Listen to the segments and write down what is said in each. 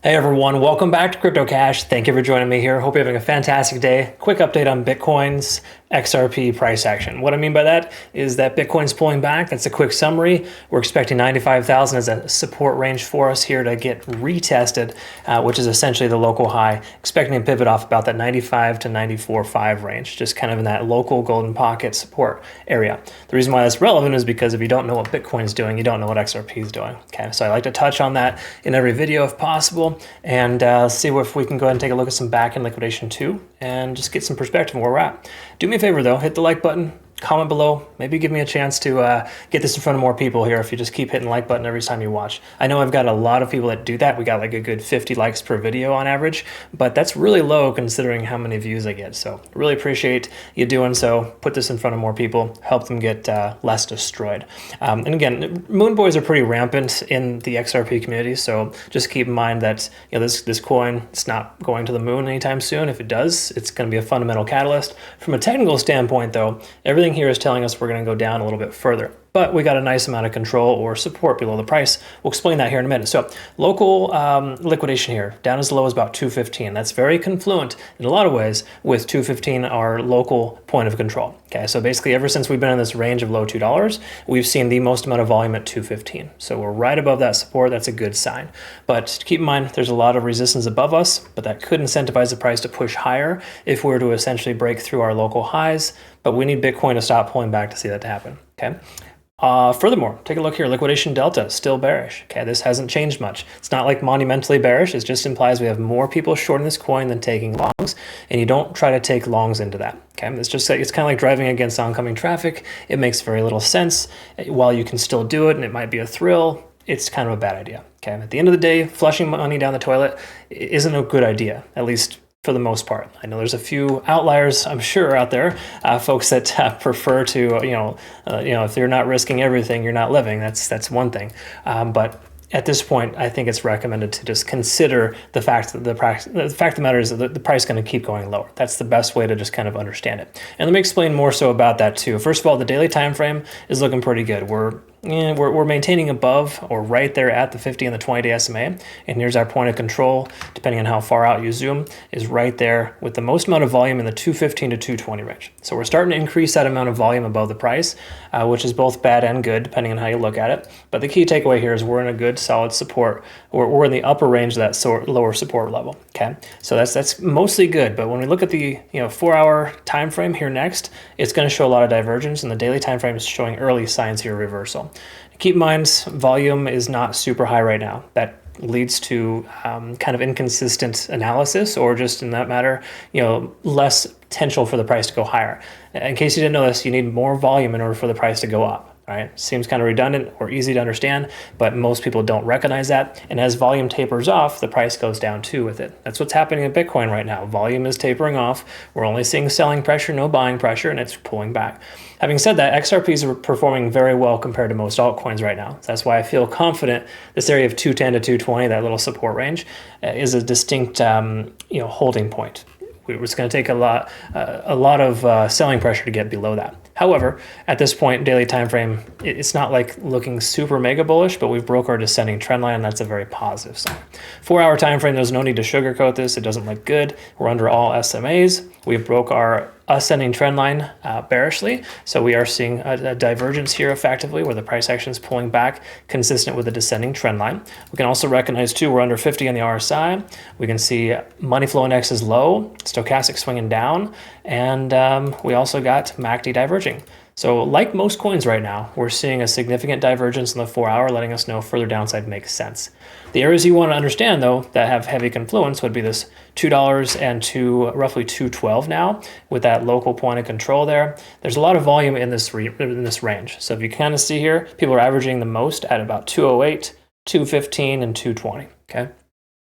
Hey everyone, welcome back to Crypto Cash. Thank you for joining me here. Hope you're having a fantastic day. Quick update on Bitcoin's XRP price action. What I mean by that is that Bitcoin's pulling back. That's a quick summary. We're expecting 95,000 as a support range for us here to get retested, which is essentially the local high. Expecting to pivot off about that 95 to 94.5 range, just kind of in that local golden pocket support area. The reason why that's relevant is because if you don't know what Bitcoin's doing, you don't know what XRP is doing. Okay, so I like to touch on that in every video if possible, and see if we can go ahead and take a look at some back-end liquidation too, and just get some perspective on where we're at. Do me a favor though, hit the like button, comment below, maybe give me a chance to get this in front of more people here if you just keep hitting the like button every time you watch. I know I've got a lot of people that do that. We got like a good 50 likes per video on average, but that's really low considering how many views I get. So really appreciate you doing so. Put this in front of more people, help them get less destroyed. And again, moon boys are pretty rampant in the XRP community, so just keep in mind that this coin, it's not going to the moon anytime soon. If it does, it's going to be a fundamental catalyst. From a technical standpoint though, everything here is telling us we're going to go down a little bit further, but we got a nice amount of control or support below the price. We'll explain that here in a minute. So local liquidation here, down as low as about 215. That's very confluent in a lot of ways with 215, our local point of control. Okay, so basically ever since we've been in this range of low $2, we've seen the most amount of volume at 215. So we're right above that support. That's a good sign. But keep in mind, there's a lot of resistance above us, but that could incentivize the price to push higher if we were to essentially break through our local highs. But we need Bitcoin to stop pulling back to see that happen. Okay. Furthermore, take a look here. Liquidation delta still bearish. Okay, this hasn't changed much. It's not like monumentally bearish. It just implies we have more people shorting this coin than taking longs, and you don't try to take longs into that. Okay, it's kind of like driving against oncoming traffic. It makes very little sense. While you can still do it, and it might be a thrill, it's kind of a bad idea. Okay, at the end of the day, flushing money down the toilet isn't a good idea, at least for the most part. I know there's a few outliers, I'm sure, out there, folks that prefer to, if you're not risking everything, you're not living. That's one thing. But at this point, I think it's recommended to just consider the fact that the fact of the matter is that the price is going to keep going lower. That's the best way to just kind of understand it. And let me explain more so about that too. First of all, the daily time frame is looking pretty good. We're maintaining above or right there at the 50 and the 20-day SMA. And here's our point of control, depending on how far out you zoom, is right there with the most amount of volume in the 215 to 220 range. So we're starting to increase that amount of volume above the price, which is both bad and good, depending on how you look at it. But the key takeaway here is we're in a good, solid support. We're in the upper range of that lower support level. Okay, so that's mostly good. But when we look at the 4-hour time frame here next, it's going to show a lot of divergence, and the daily time frame is showing early signs here of reversal. Keep in mind, volume is not super high right now. That leads to kind of inconsistent analysis, or just in that matter, less potential for the price to go higher. In case you didn't know this, you need more volume in order for the price to go up. Right? Seems kind of redundant or easy to understand, but most people don't recognize that. And as volume tapers off, the price goes down too with it. That's what's happening in Bitcoin right now. Volume is tapering off. We're only seeing selling pressure, no buying pressure, and it's pulling back. Having said that, XRPs are performing very well compared to most altcoins right now. So that's why I feel confident this area of 210 to 220, that little support range, is a distinct holding point. It's going to take a lot of selling pressure to get below that. However, at this point, daily time frame, it's not like looking super mega bullish, but we've broke our descending trend line, and that's a very positive sign. 4-hour time frame, there's no need to sugarcoat this. It doesn't look good. We're under all SMAs. We broke our ascending trend line bearishly, so we are seeing a divergence here effectively where the price action is pulling back consistent with the descending trend line. We can also recognize too we're under 50 on the RSI. We can see money flow index is low, stochastic swinging down, and we also got MACD diverging. So like most coins right now, we're seeing a significant divergence in the 4-hour, letting us know further downside makes sense. The areas you want to understand, though, that have heavy confluence would be this $2 and to roughly 212 now, with that local point of control there. There's a lot of volume in this range. So if you kind of see here, people are averaging the most at about 208, 215, and 220. Okay.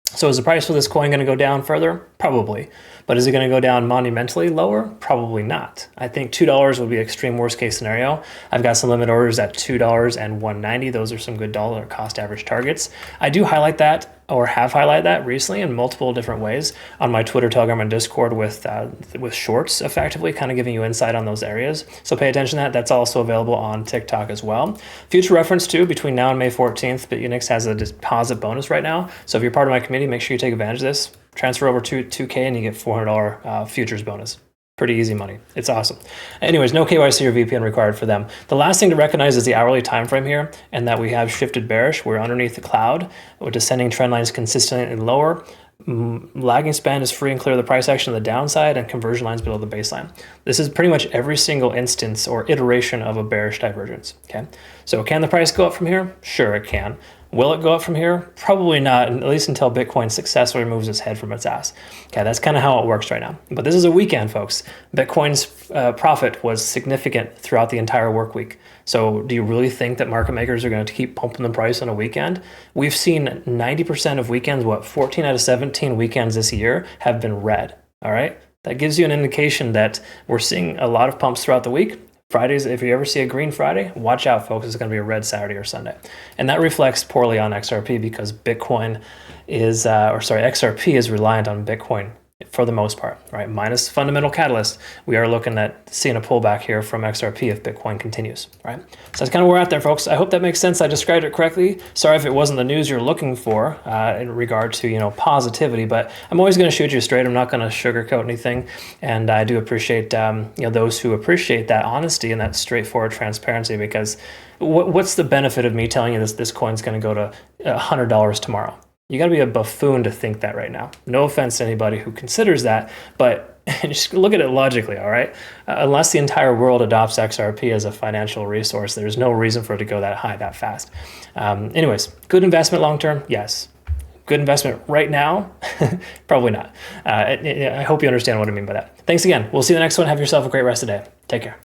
So is the price for this coin going to go down further? Probably. But is it going to go down monumentally lower? Probably not. I think $2 would be extreme worst case scenario. I've got some limit orders at $2 and $1.90. Those are some good dollar cost average targets. I do highlight that or have highlighted that recently in multiple different ways on my Twitter, Telegram, and Discord with shorts, effectively kind of giving you insight on those areas. So pay attention to that. That's also available on TikTok as well. Future reference too, between now and May 14th, Bitunix has a deposit bonus right now. So if you're part of my community, make sure you take advantage of this. Transfer over to 2K and you get $400 futures bonus. Pretty easy money. It's awesome. Anyways, no KYC or VPN required for them. The last thing to recognize is the hourly time frame here, and that we have shifted bearish. We're underneath the cloud with descending trend lines consistently lower. Lagging span is free and clear of the price action on the downside, and conversion lines below the baseline. This is pretty much every single instance or iteration of a bearish divergence. Okay, so can the price go up from here? Sure, it can. Will it go up from here? Probably not, at least until Bitcoin successfully removes its head from its ass. Okay, that's kind of how it works right now. But this is a weekend, folks. Bitcoin's profit was significant throughout the entire work week. So do you really think that market makers are going to keep pumping the price on a weekend? We've seen 90% of weekends, 14 out of 17 weekends this year have been red, all right? That gives you an indication that we're seeing a lot of pumps throughout the week. Fridays, if you ever see a green Friday, watch out, folks. It's going to be a red Saturday or Sunday. And that reflects poorly on XRP because XRP is reliant on Bitcoin for the most part, right? Minus fundamental catalyst, we are looking at seeing a pullback here from XRP if Bitcoin continues, right? So that's kind of where we're at there, folks. I hope that makes sense. I described it correctly. Sorry if it wasn't the news you're looking for in regard to, positivity, but I'm always going to shoot you straight. I'm not going to sugarcoat anything. And I do appreciate, those who appreciate that honesty and that straightforward transparency, because what's the benefit of me telling you this coin's going to go to $100 tomorrow? You got to be a buffoon to think that right now. No offense to anybody who considers that, but just look at it logically, all right? Unless the entire world adopts XRP as a financial resource, there's no reason for it to go that high that fast. Anyways, good investment long-term? Yes. Good investment right now? Probably not. I hope you understand what I mean by that. Thanks again. We'll see you in the next one. Have yourself a great rest of the day. Take care.